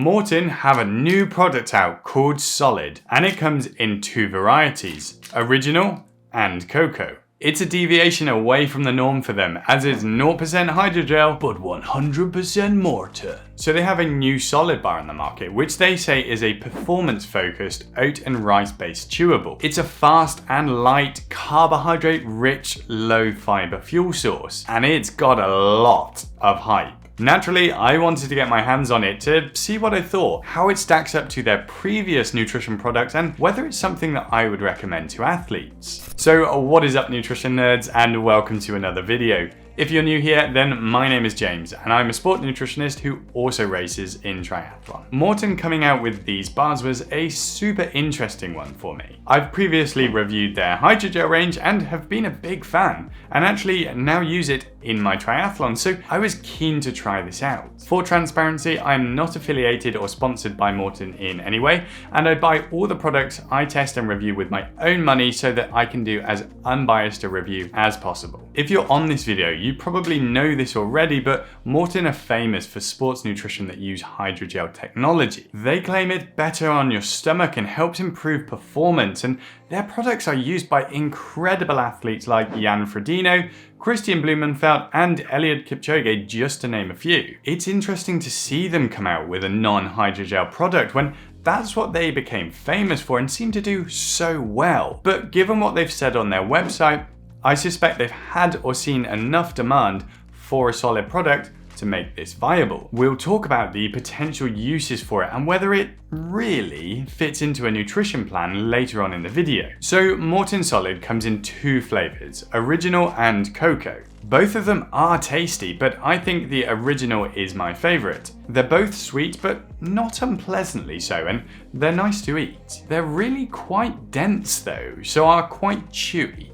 Maurten have a new product out called Solid, and it comes in two varieties, Original and Cocoa. It's a deviation away from the norm for them, as it's 0% hydrogel but 100% Maurten. So they have a new solid bar on the market, which they say is a performance-focused oat and rice-based chewable. It's a fast and light, carbohydrate-rich, low-fiber fuel source, and it's got a lot of hype. Naturally, I wanted to get my hands on it to see what I thought, how it stacks up to their previous nutrition products, and whether it's something that I would recommend to athletes. So what is up, nutrition nerds, and welcome to another video. If you're new here, then my name is James, and I'm a sport nutritionist who also races in triathlon. Maurten coming out with these bars was a super interesting one for me. I've previously reviewed their hydrogel range and have been a big fan, and actually now use it in my triathlon, so I was keen to try this out. For transparency, I'm not affiliated or sponsored by Maurten in any way, and I buy all the products I test and review with my own money so that I can do as unbiased a review as possible. If you're on this video, you probably know this already, but Maurten are famous for sports nutrition that use hydrogel technology. They claim it's better on your stomach and helps improve performance, and their products are used by incredible athletes like Jan Frodeno, Christian Blumenfeld, and Eliud Kipchoge, just to name a few. It's interesting to see them come out with a non-hydrogel product when that's what they became famous for and seem to do so well. But given what they've said on their website, I suspect they've had or seen enough demand for a solid product to make this viable. We'll talk about the potential uses for it and whether it really fits into a nutrition plan later on in the video. So Maurten Solid comes in two flavors, Original and Cocoa. Both of them are tasty, but I think the Original is my favorite. They're both sweet, but not unpleasantly so, and they're nice to eat. They're really quite dense though, so are quite chewy.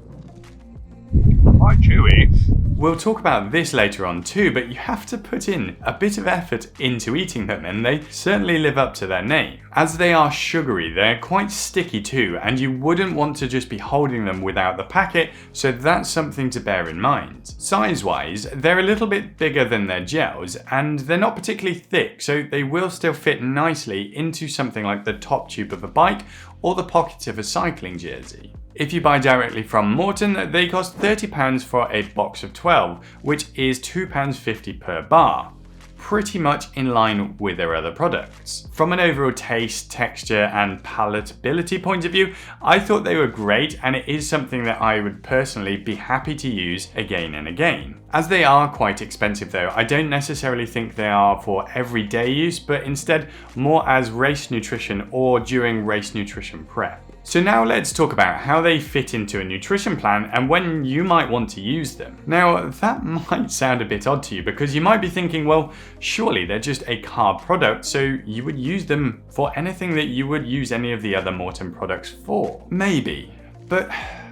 Quite chewy. We'll talk about this later on too, but you have to put in a bit of effort into eating them, and they certainly live up to their name. As they are sugary, they're quite sticky too, and you wouldn't want to just be holding them without the packet, so that's something to bear in mind. Size-wise, they're a little bit bigger than their gels, and they're not particularly thick, so they will still fit nicely into something like the top tube of a bike or the pocket of a cycling jersey. If you buy directly from Maurten, they cost £30 for a box of 12, which is £2.50 per bar. Pretty much in line with their other products. From an overall taste, texture, and palatability point of view, I thought they were great, and it is something that I would personally be happy to use again and again. As they are quite expensive though, I don't necessarily think they are for everyday use, but instead more as race nutrition or during race nutrition prep. So now let's talk about how they fit into a nutrition plan and when you might want to use them. Now that might sound a bit odd to you because you might be thinking, well, surely they're just a carb product, so you would use them for anything that you would use any of the other Maurten products for. Maybe, but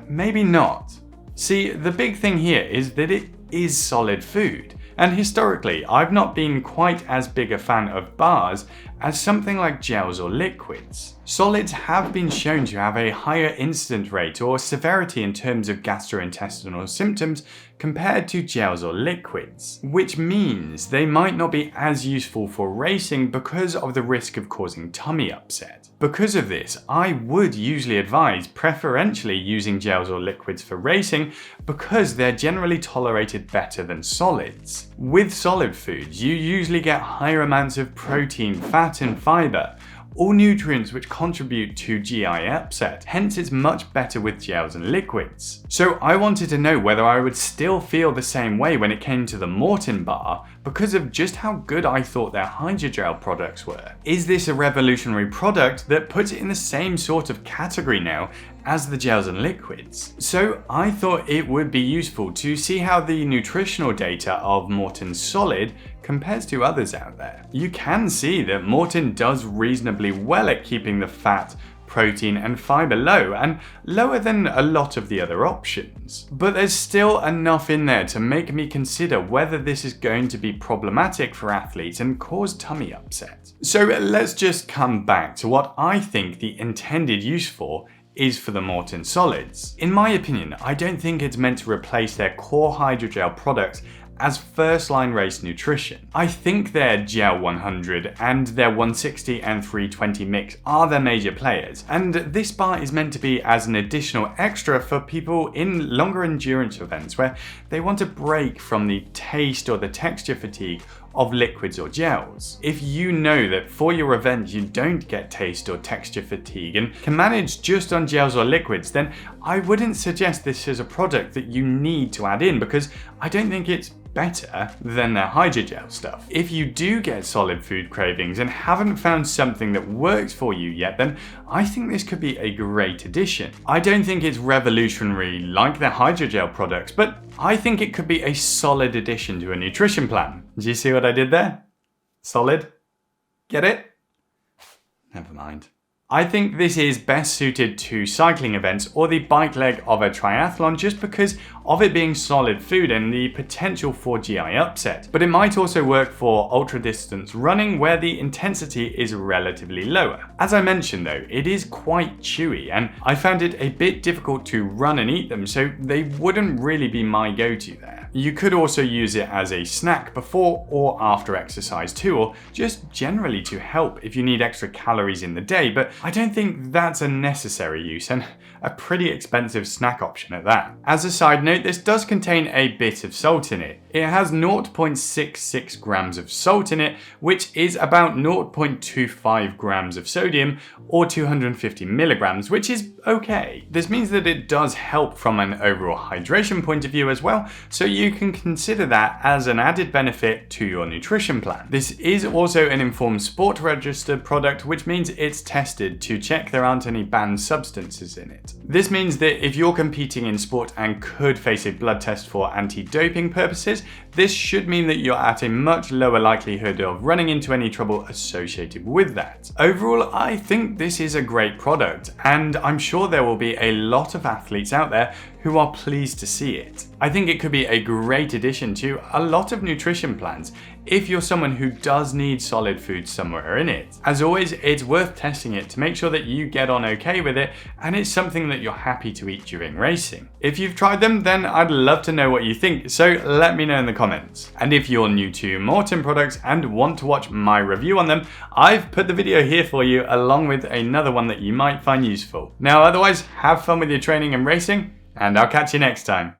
maybe not. See, the big thing here is that it is solid food. And historically, I've not been quite as big a fan of bars as something like gels or liquids. Solids have been shown to have a higher incidence rate or severity in terms of gastrointestinal symptoms compared to gels or liquids, which means they might not be as useful for racing because of the risk of causing tummy upset. Because of this, I would usually advise preferentially using gels or liquids for racing because they're generally tolerated better than solids. With solid foods, you usually get higher amounts of protein, fat, and fiber, all nutrients which contribute to GI upset, hence it's much better with gels and liquids. So I wanted to know whether I would still feel the same way when it came to the Maurten bar because of just how good I thought their hydrogel products were. Is this a revolutionary product that puts it in the same sort of category now as the gels and liquids? So I thought it would be useful to see how the nutritional data of Maurten Solid compares to others out there. You can see that Maurten does reasonably well at keeping the fat, protein, and fiber low, and lower than a lot of the other options. But there's still enough in there to make me consider whether this is going to be problematic for athletes and cause tummy upset. So let's just come back to what I think the intended use for is for the Maurten Solids. In my opinion, I don't think it's meant to replace their core hydrogel products as first-line race nutrition. I think their Gel 100 and their 160 and 320 mix are their major players, and this bar is meant to be as an additional extra for people in longer endurance events where they want a break from the taste or the texture fatigue of liquids or gels. If you know that for your event you don't get taste or texture fatigue and can manage just on gels or liquids, then I wouldn't suggest this as a product that you need to add in, because I don't think it's better than their hydrogel stuff. If you do get solid food cravings and haven't found something that works for you yet, then I think this could be a great addition. I don't think it's revolutionary like their hydrogel products, but I think it could be a solid addition to a nutrition plan. Do you see what I did there? Solid? Get it? Never mind. I think this is best suited to cycling events or the bike leg of a triathlon just because of it being solid food and the potential for GI upset. But it might also work for ultra distance running where the intensity is relatively lower. As I mentioned though, it is quite chewy and I found it a bit difficult to run and eat them, so they wouldn't really be my go-to there. You could also use it as a snack before or after exercise too, or just generally to help if you need extra calories in the day, but I don't think that's a necessary use and a pretty expensive snack option at that. As a side note, this does contain a bit of salt in it. It has 0.66 grams of salt in it, which is about 0.25 grams of sodium or 250 milligrams, which is okay. This means that it does help from an overall hydration point of view as well, so you can consider that as an added benefit to your nutrition plan. This is also an informed sport registered product, which means it's tested to check there aren't any banned substances in it. This means that if you're competing in sport and could face a blood test for anti-doping purposes, this should mean that you're at a much lower likelihood of running into any trouble associated with that. Overall, I think this is a great product, and I'm sure there will be a lot of athletes out there who are pleased to see it. I think it could be a great addition to a lot of nutrition plans if you're someone who does need solid food somewhere in it. As always, it's worth testing it to make sure that you get on okay with it and it's something that you're happy to eat during racing. If you've tried them, then I'd love to know what you think, so let me know in the comments. And if you're new to Maurten products and want to watch my review on them, I've put the video here for you along with another one that you might find useful. Now otherwise, have fun with your training and racing, and I'll catch you next time.